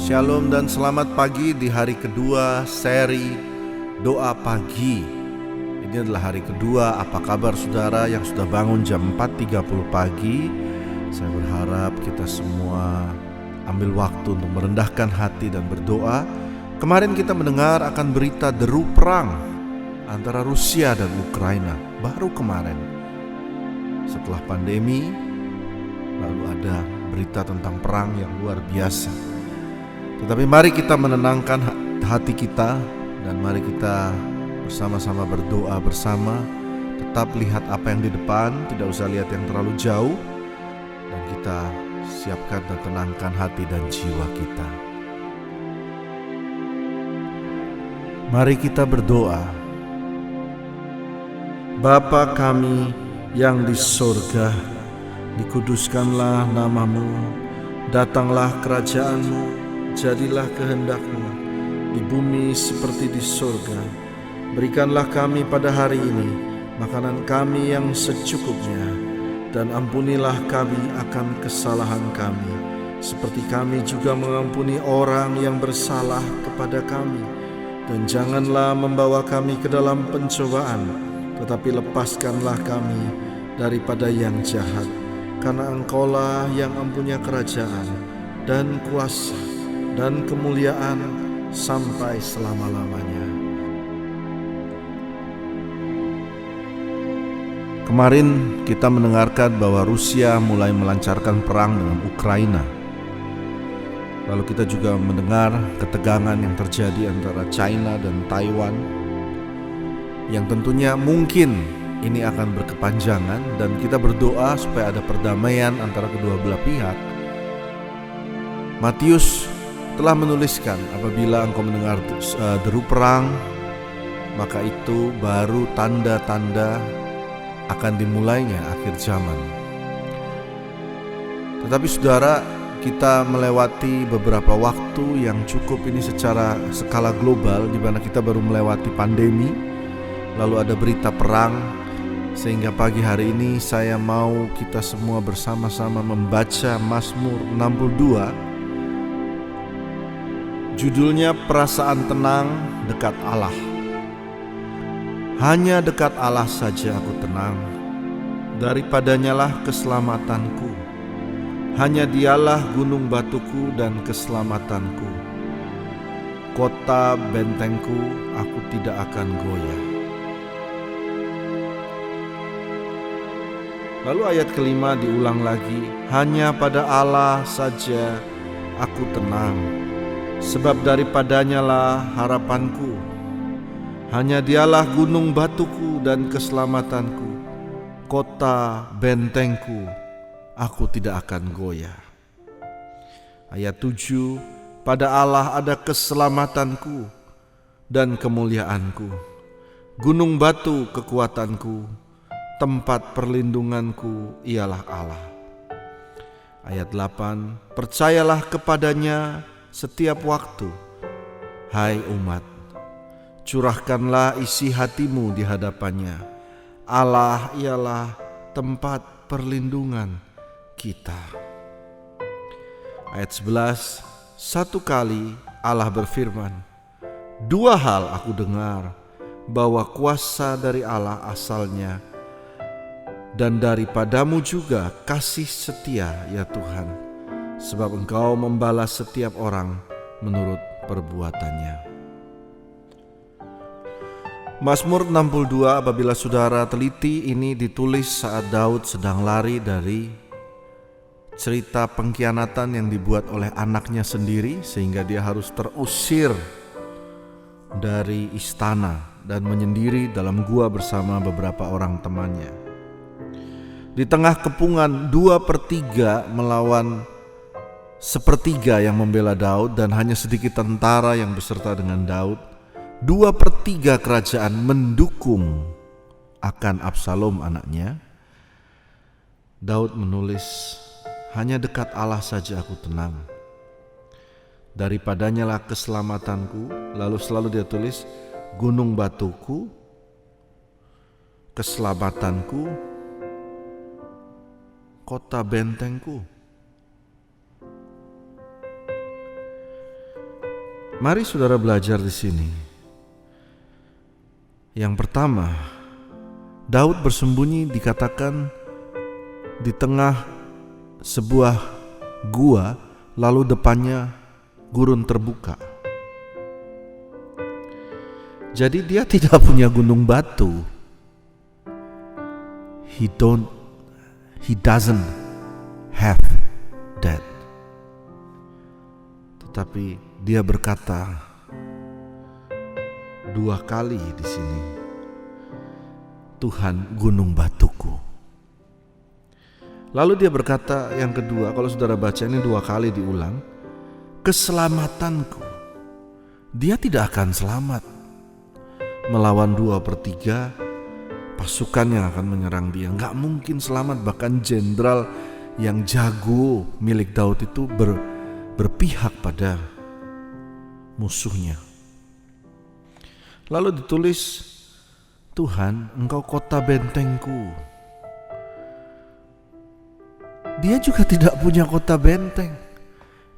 Shalom dan selamat pagi di hari kedua seri doa pagi. Ini adalah hari kedua. Apa kabar saudara yang sudah bangun jam 4.30 pagi? Saya berharap kita semua ambil waktu untuk merendahkan hati dan berdoa. Kemarin kita mendengar akan berita deru perang antara Rusia dan Ukraina. Baru kemarin, setelah pandemi, lalu ada berita tentang perang yang luar biasa. Tetapi mari kita menenangkan hati kita dan mari kita bersama-sama berdoa bersama. Tetap lihat apa yang di depan, tidak usah lihat yang terlalu jauh, dan kita siapkan dan tenangkan hati dan jiwa kita. Mari kita berdoa. Bapa kami yang di sorga, dikuduskanlah namamu, datanglah kerajaanmu, jadilah kehendak-Mu di bumi seperti di sorga. Berikanlah kami pada hari ini makanan kami yang secukupnya, dan ampunilah kami akan kesalahan kami, seperti kami juga mengampuni orang yang bersalah kepada kami. Dan janganlah membawa kami ke dalam pencobaan, tetapi lepaskanlah kami daripada yang jahat. Karena Engkaulah yang mempunyai kerajaan dan kuasa dan kemuliaan sampai selama-lamanya. Kemarin kita mendengarkan bahwa Rusia mulai melancarkan perang dengan Ukraina. Lalu kita juga mendengar ketegangan yang terjadi antara China dan Taiwan, yang tentunya mungkin ini akan berkepanjangan, dan kita berdoa supaya ada perdamaian antara kedua belah pihak. Matius telah menuliskan, apabila engkau mendengar deru perang, maka itu baru tanda-tanda akan dimulainya akhir zaman. Tetapi saudara, kita melewati beberapa waktu yang cukup ini secara skala global, di mana kita baru melewati pandemi, lalu ada berita perang, sehingga pagi hari ini saya mau kita semua bersama-sama membaca Mazmur 62. Judulnya Perasaan Tenang Dekat Allah. Hanya dekat Allah saja aku tenang, daripadanyalah keselamatanku. Hanya dialah gunung batuku dan keselamatanku. Kota bentengku, aku tidak akan goyah. Lalu ayat kelima diulang lagi. Hanya pada Allah saja aku tenang, sebab daripadanyalah harapanku. Hanya dialah gunung batuku dan keselamatanku. Kota bentengku, aku tidak akan goyah. Ayat 7, pada Allah ada keselamatanku dan kemuliaanku. Gunung batu kekuatanku, tempat perlindunganku ialah Allah. Ayat 8, percayalah kepadanya setiap waktu, hai umat, curahkanlah isi hatimu di hadapannya. Allah ialah tempat perlindungan kita. Ayat 11, satu kali Allah berfirman, dua hal aku dengar, bahwa kuasa dari Allah asalnya, dan daripadamu juga kasih setia ya Tuhan, sebab Engkau membalas setiap orang menurut perbuatannya. Mazmur 62, apabila saudara teliti, ini ditulis saat Daud sedang lari dari cerita pengkhianatan yang dibuat oleh anaknya sendiri, sehingga dia harus terusir dari istana dan menyendiri dalam gua bersama beberapa orang temannya. Di tengah kepungan 2/3 melawan 1/3 yang membela Daud, dan hanya sedikit tentara yang beserta dengan Daud, 2/3 kerajaan mendukung akan Absalom anaknya. Daud menulis, hanya dekat Allah saja aku tenang, daripadanyalah keselamatanku. Lalu selalu dia tulis, gunung batuku, keselamatanku, kota bentengku. Mari saudara belajar di sini. Yang pertama, Daud bersembunyi dikatakan di tengah sebuah gua, lalu depannya gurun terbuka. Jadi dia tidak punya gunung batu. He doesn't have that. Tetapi dia berkata 2 kali di sini, Tuhan gunung batuku. Lalu dia berkata yang kedua, kalau saudara baca ini 2 kali diulang, keselamatanku. Dia tidak akan selamat melawan 2/3 pasukan yang akan menyerang dia. Gak mungkin selamat, bahkan jenderal yang jago milik Daud itu berpihak pada musuhnya. Lalu ditulis, Tuhan, Engkau kota bentengku. Dia juga tidak punya kota benteng.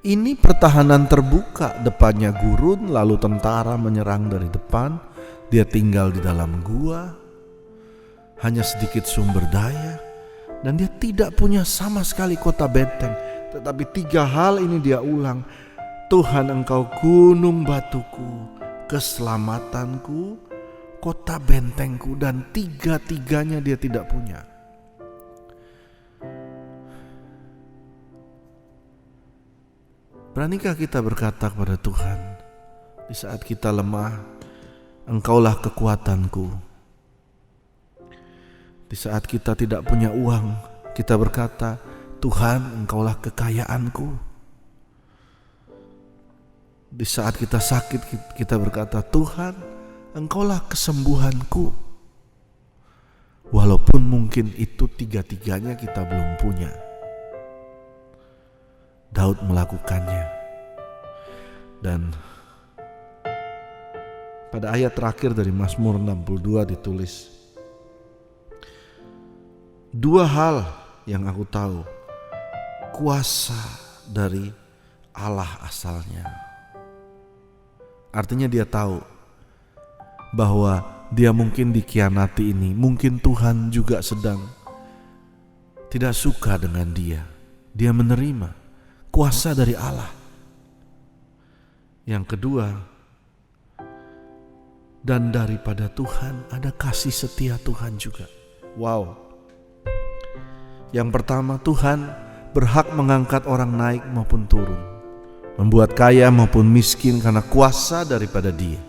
Ini pertahanan terbuka, depannya gurun, lalu tentara menyerang dari depan. Dia tinggal di dalam gua, hanya sedikit sumber daya, dan dia tidak punya sama sekali kota benteng. Tetapi 3 hal ini dia ulang, Tuhan Engkau gunung batuku, keselamatanku, kota bentengku, dan 3-tiganya dia tidak punya. Beranikah kita berkata kepada Tuhan di saat kita lemah, Engkaulah kekuatanku. Di saat kita tidak punya uang, kita berkata, Tuhan, Engkaulah kekayaanku. Di saat kita sakit, kita berkata, Tuhan, Engkaulah kesembuhanku. Walaupun mungkin itu 3-tiganya kita belum punya, Daud melakukannya. Dan pada ayat terakhir dari Mazmur 62 ditulis, 2 hal yang aku tahu, kuasa dari Allah asalnya. Artinya dia tahu bahwa dia mungkin dikhianati ini, mungkin Tuhan juga sedang tidak suka dengan dia. Dia menerima kuasa dari Allah. Yang kedua, dan daripada Tuhan ada kasih setia Tuhan juga. Wow. Yang pertama, Tuhan berhak mengangkat orang naik maupun turun, membuat kaya maupun miskin karena kuasa daripada Dia.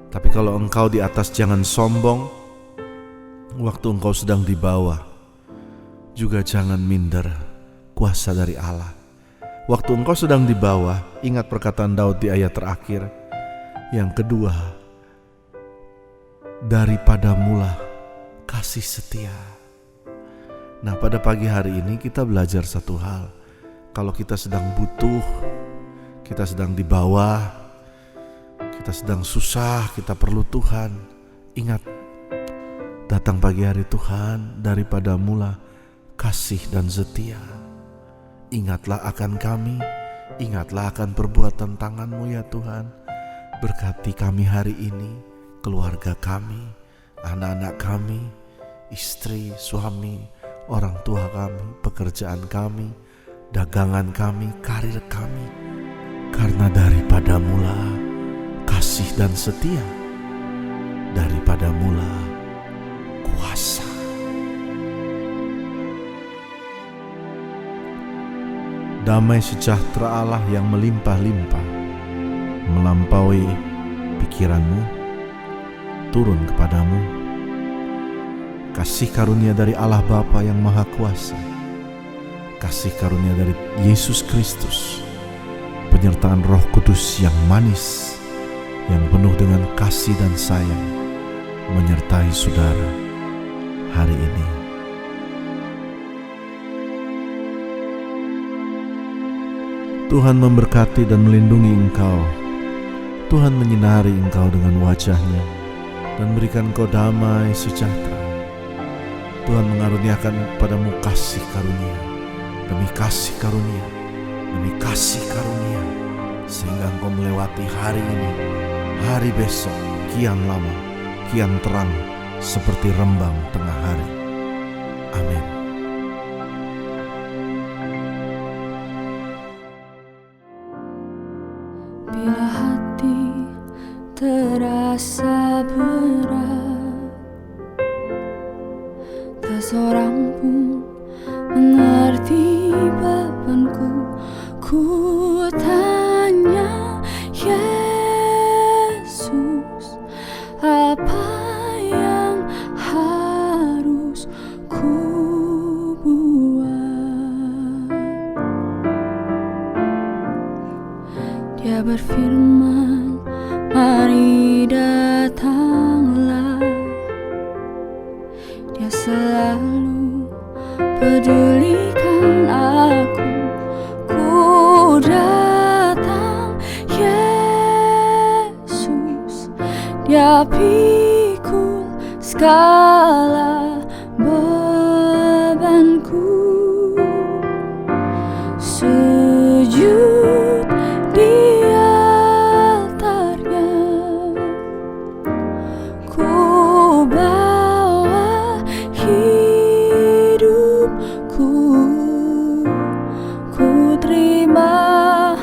Tapi kalau engkau di atas, jangan sombong. Waktu engkau sedang di bawah, juga jangan minder kuasa dari Allah. Waktu engkau sedang di bawah, ingat perkataan Daud di ayat terakhir. Yang kedua, daripada mula kasih setia. Nah, pada pagi hari ini kita belajar satu hal. Kalau kita sedang butuh, kita sedang di bawah, kita sedang susah, kita perlu Tuhan, ingat, datang pagi hari Tuhan, daripada mula kasih dan setia. Ingatlah akan kami, ingatlah akan perbuatan tangan-Mu ya Tuhan. Berkati kami hari ini, keluarga kami, anak-anak kami, istri, suami, orang tua kami, pekerjaan kami, dagangan kami, karir kami. Karena daripada mula kasih dan setia, daripada mula kuasa. Damai sejahtera Allah yang melimpah-limpah melampaui pikiranmu turun kepadamu. Kasih karunia dari Allah Bapa yang Maha Kuasa, kasih karunia dari Yesus Kristus, penyertaan Roh Kudus yang manis, yang penuh dengan kasih dan sayang, menyertai saudara hari ini. Tuhan memberkati dan melindungi engkau. Tuhan menyinari engkau dengan wajah-Nya dan berikan engkau damai sejahtera. Tuhan mengaruniakan padamu kasih karunia demi kasih karunia demi kasih karunia sehingga Engkau melewati hari ini, hari besok, kian lama, kian terang seperti rembang tengah hari. Amin. Bila hati terasa berat, tak seorang pun mengerti bebanku. Ku tanya Yesus, apa yang harus ku buat? Dia berfirman, mari datanglah. Dia selalu pedulikan aku. Ku datang Yesus, Dia pikul segala bebanku. Sujud di altarnya, ku bawa hidupku. Ku terima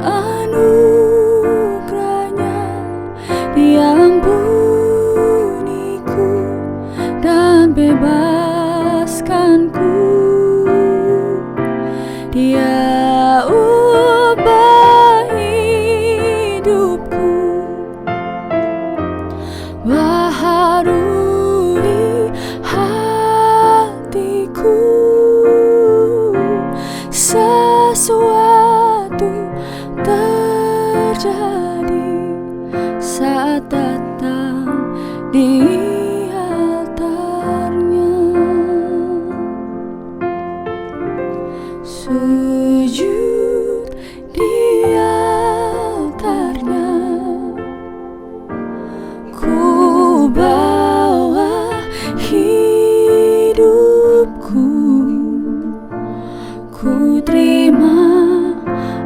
anugerahnya, Dia ampuniku dan bebaskanku. Dia ubah hidupku, baharui hatiku. Sesuatu terjadi saat datang di altarnya. Sujud di altarnya, ku bawa hidupku. Ku terima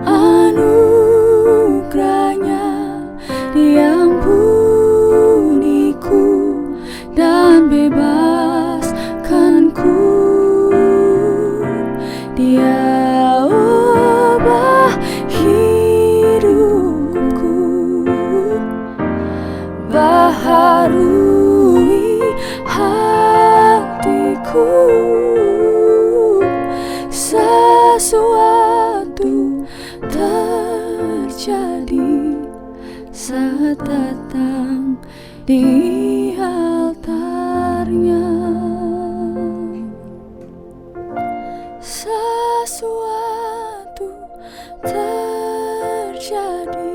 anugerahnya, Dia ampuniku dan bebaskanku. Dia ubah hidupku, baharui hatiku. Sesuatu terjadi saat datang di altarnya. Sesuatu terjadi,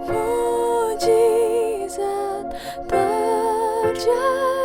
mujizat terjadi.